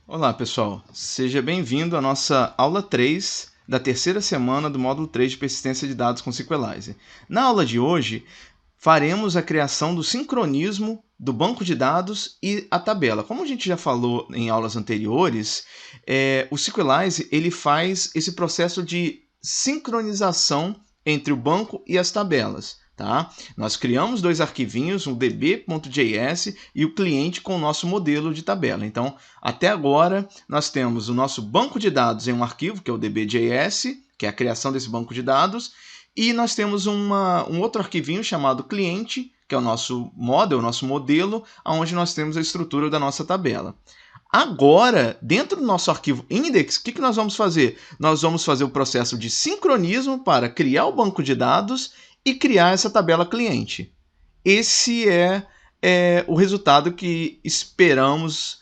Olá, pessoal. Seja bem-vindo à nossa aula 3 da terceira semana do módulo 3 de persistência de dados com Sequelizer. Na aula de hoje, faremos a criação do sincronismo do banco de dados e a tabela. Como a gente já falou em aulas anteriores, o Sequelizer ele faz esse processo de sincronização entre o banco e as tabelas. Tá? Nós criamos dois arquivinhos, um db.js e o cliente com o nosso modelo de tabela. Então, até agora, nós temos o nosso banco de dados em um arquivo, que é o db.js, que é a criação desse banco de dados, e nós temos um outro arquivinho chamado cliente, que é o nosso model, o nosso modelo, onde nós temos a estrutura da nossa tabela. Agora, dentro do nosso arquivo index, o que nós vamos fazer? Nós vamos fazer o processo de sincronismo para criar o banco de dados e criar essa tabela cliente. Esse é o resultado que esperamos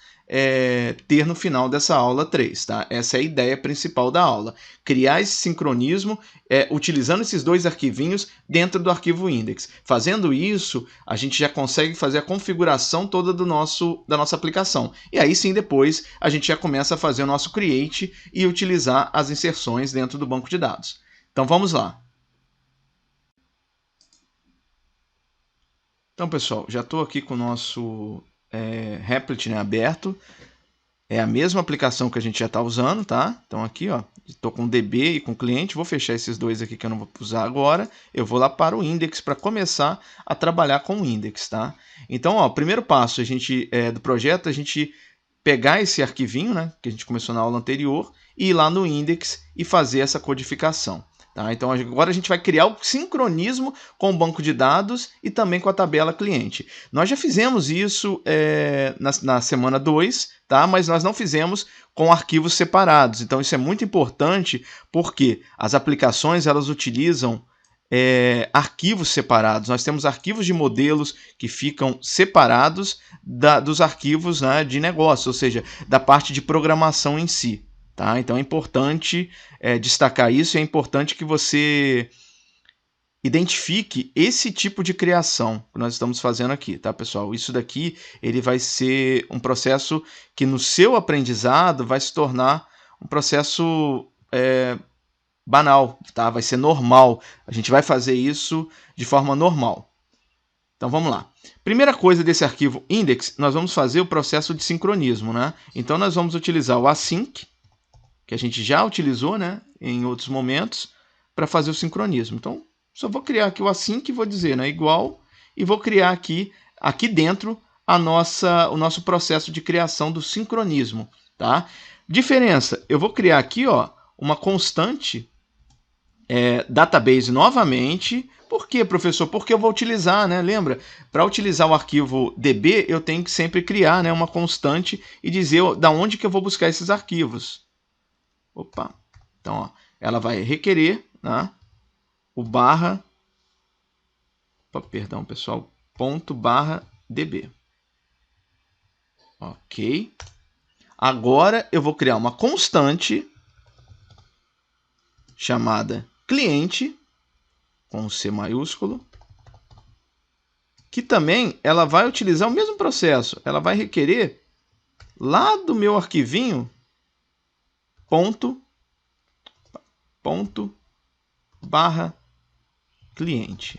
ter no final dessa aula 3. Tá? Essa é a ideia principal da aula. Criar esse sincronismo utilizando esses dois arquivinhos dentro do arquivo index. Fazendo isso, a gente já consegue fazer a configuração toda da nossa aplicação. E aí sim, depois, a gente já começa a fazer o nosso create e utilizar as inserções dentro do banco de dados. Então vamos lá. Então, pessoal, já estou aqui com o nosso Replit, né, aberto. É a mesma aplicação que a gente já está usando, tá? Então aqui, ó, estou com DB e com cliente. Vou fechar esses dois aqui que eu não vou usar agora. Eu vou lá para o index para começar a trabalhar com o index, tá? Então, ó, primeiro passo do projeto, a gente pegar esse arquivinho, né, que a gente começou na aula anterior, e ir lá no index e fazer essa codificação. Tá? Então agora a gente vai criar o sincronismo com o banco de dados e também com a tabela cliente. Nós já fizemos isso na semana 2, tá? Mas nós não fizemos com arquivos separados. Então isso é muito importante porque as aplicações elas utilizam arquivos separados. Nós temos arquivos de modelos que ficam separados dos arquivos, né, de negócio, ou seja, da parte de programação em si. Tá? Então é importante destacar isso, é importante que você identifique esse tipo de criação que nós estamos fazendo aqui, tá, pessoal? Isso daqui ele vai ser um processo que no seu aprendizado vai se tornar um processo banal, tá? Vai ser normal. A gente vai fazer isso de forma normal. Então vamos lá. Primeira coisa desse arquivo index, nós vamos fazer o processo de sincronismo, né? Então nós vamos utilizar o async, que a gente já utilizou, né, em outros momentos, para fazer o sincronismo. Então, só vou criar aqui o async e vou dizer, né, igual, e vou criar aqui dentro o nosso processo de criação do sincronismo. Tá? Diferença, eu vou criar aqui uma constante database novamente. Por quê, professor? Porque eu vou utilizar, né? Lembra? Para utilizar o arquivo DB, eu tenho que sempre criar, né, uma constante e dizer da onde que eu vou buscar esses arquivos. Opa. Então, ó, ela vai requerer, né, o barra, perdão, pessoal, ponto barra db. Ok. Agora eu vou criar uma constante chamada cliente, com C maiúsculo, que também ela vai utilizar o mesmo processo. Ela vai requerer lá do meu arquivinho ponto barra cliente.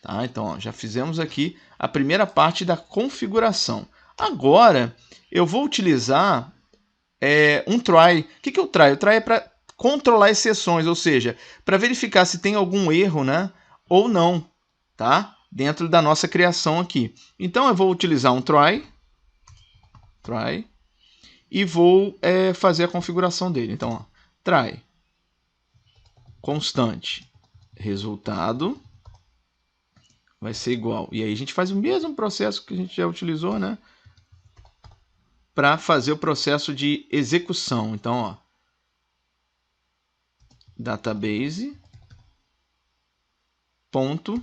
Tá? Então, ó, já fizemos aqui a primeira parte da configuração. Agora, eu vou utilizar um try. O que é o try? O try é para controlar exceções, ou seja, para verificar se tem algum erro, né, ou não, tá? Dentro da nossa criação aqui. Então, eu vou utilizar um try e vou fazer a configuração dele. Então, ó, try constante resultado vai ser igual. E aí a gente faz o mesmo processo que a gente já utilizou, né, para fazer o processo de execução. Então, ó, database ponto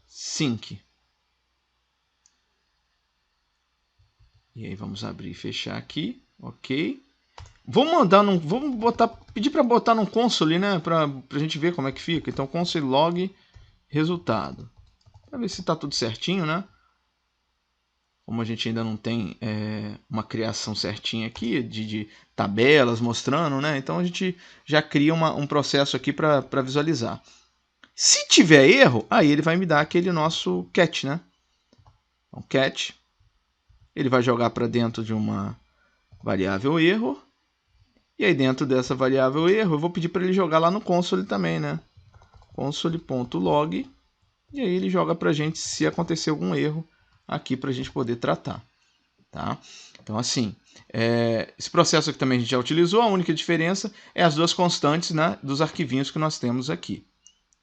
sync. E aí vamos abrir e fechar aqui, ok. Pedir para botar num console, né, para a gente ver como é que fica. Então console log resultado, para ver se está tudo certinho, né? como a gente ainda não tem uma criação certinha aqui de tabelas mostrando, né? Então a gente já cria um processo aqui para visualizar. Se tiver erro, aí ele vai me dar aquele nosso cat, né? Então, cat, ele vai jogar para dentro de uma variável erro. E aí dentro dessa variável erro, eu vou pedir para ele jogar lá no console também, né? console.log. E aí ele joga para a gente se acontecer algum erro aqui para a gente poder tratar. Tá? Então, assim, esse processo aqui também a gente já utilizou. A única diferença é as duas constantes, né, dos arquivinhos que nós temos aqui.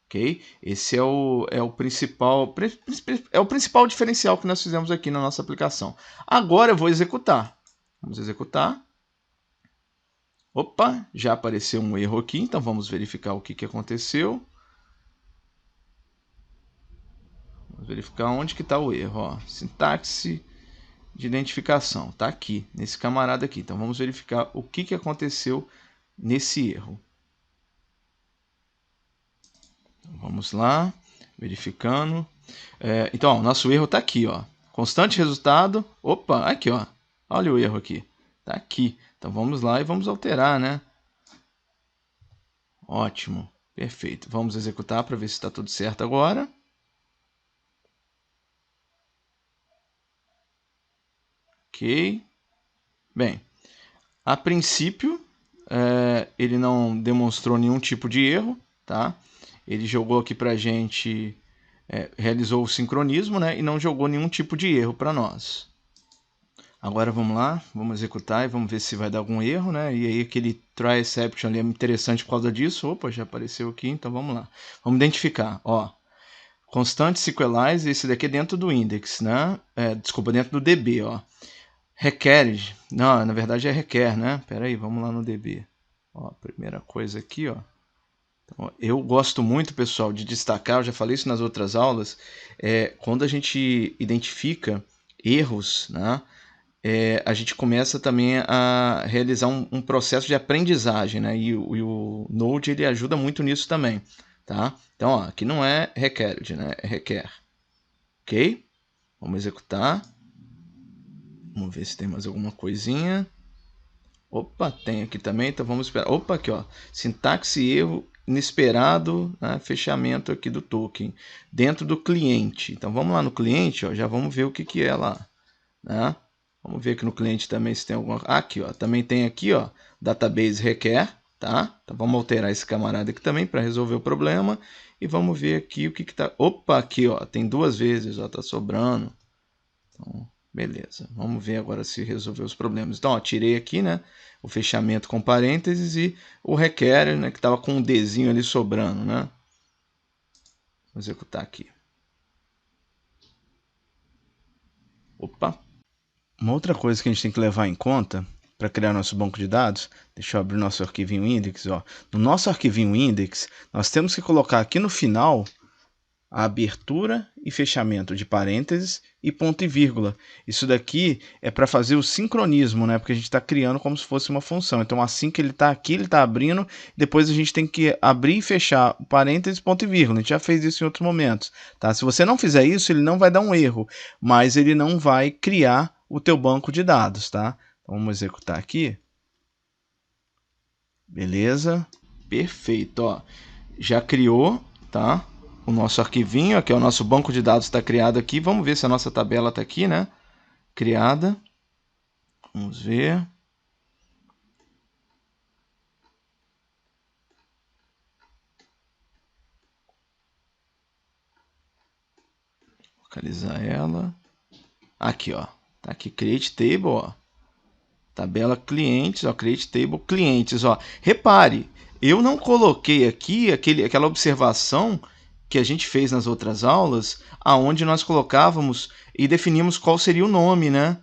Okay? Esse é o principal diferencial que nós fizemos aqui na nossa aplicação. Agora eu vou executar. Vamos executar. Opa, já apareceu um erro aqui, então vamos verificar o que aconteceu. Vamos verificar onde que está o erro. Ó. Sintaxe de identificação, está aqui, nesse camarada aqui. Então vamos verificar o que aconteceu nesse erro. Vamos lá, verificando. Então, o nosso erro está aqui, ó. Constante resultado. Opa, aqui, ó. Olha o erro aqui. Está aqui. Então vamos lá e vamos alterar, né? Ótimo, perfeito. Vamos executar para ver se está tudo certo agora. Ok. Bem, a princípio ele não demonstrou nenhum tipo de erro, tá? Ele jogou aqui para a gente, realizou o sincronismo, né? E não jogou nenhum tipo de erro para nós. Agora vamos lá, vamos executar e vamos ver se vai dar algum erro, né? E aí aquele try exception ali é interessante por causa disso. Opa, já apareceu aqui, então vamos lá. Vamos identificar, ó. Constante sequelize, esse daqui é dentro do index, né? Desculpa, dentro do DB, ó. Requer, não, na verdade é requer, né? Pera aí, vamos lá no DB. Ó, primeira coisa aqui, ó. Então, eu gosto muito, pessoal, de destacar, eu já falei isso nas outras aulas, quando a gente identifica erros, né? A gente começa também a realizar um processo de aprendizagem, né? E o Node ele ajuda muito nisso também, tá? Então, ó, aqui não é requered, né? É requer. Ok? Vamos executar. Vamos ver se tem mais alguma coisinha. Opa, tem aqui também, então vamos esperar. Opa, aqui, ó. Sintaxe erro inesperado, né? Fechamento aqui do token dentro do cliente. Então vamos lá no cliente, ó, já vamos ver o que é lá, né? Vamos ver aqui no cliente também se tem alguma. Aqui, ó, também tem aqui, ó, database requer, tá? Então vamos alterar esse camarada aqui também para resolver o problema e vamos ver aqui o que tá. Opa, aqui, ó, tem duas vezes, ó, tá sobrando. Então, beleza. Vamos ver agora se resolveu os problemas. Então, ó, tirei aqui, né, o fechamento com parênteses e o requer, né, que estava com um Dzinho ali sobrando, né? Vou executar aqui. Opa. Uma outra coisa que a gente tem que levar em conta para criar nosso banco de dados, deixa eu abrir nosso arquivinho index, ó. No nosso arquivinho index, nós temos que colocar aqui no final a abertura e fechamento de parênteses e ponto e vírgula. Isso daqui é para fazer o sincronismo, né? Porque a gente está criando como se fosse uma função. Então, assim que ele está aqui, ele está abrindo. Depois a gente tem que abrir e fechar o parênteses, ponto e vírgula. A gente já fez isso em outros momentos, tá? Se você não fizer isso, ele não vai dar um erro, mas ele não vai criar o teu banco de dados, tá? Então, vamos executar aqui. Beleza? Perfeito, ó. Já criou, tá? O nosso arquivinho, aqui é o nosso banco de dados está criado aqui. Vamos ver se a nossa tabela está aqui, né? Criada. Vamos ver. Localizar ela. Aqui, ó. Tá aqui, create table, ó. Tabela clientes, ó. Create table clientes, ó. Repare, eu não coloquei aqui aquela observação que a gente fez nas outras aulas, aonde nós colocávamos e definimos qual seria o nome, né?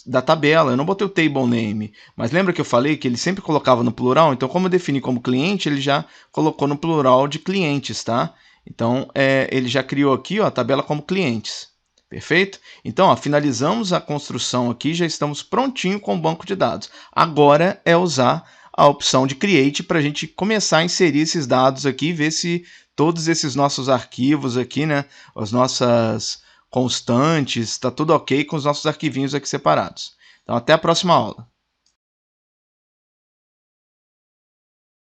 Da tabela. Eu não botei o table name, mas lembra que eu falei que ele sempre colocava no plural? Então, como eu defini como cliente, ele já colocou no plural de clientes, tá? Então, ele já criou aqui, ó, a tabela como clientes. Perfeito? Então, ó, finalizamos a construção aqui, já estamos prontinho com o banco de dados. Agora é usar a opção de Create para a gente começar a inserir esses dados aqui e ver se todos esses nossos arquivos aqui, né, as nossas constantes, está tudo ok com os nossos arquivinhos aqui separados. Então, até a próxima aula.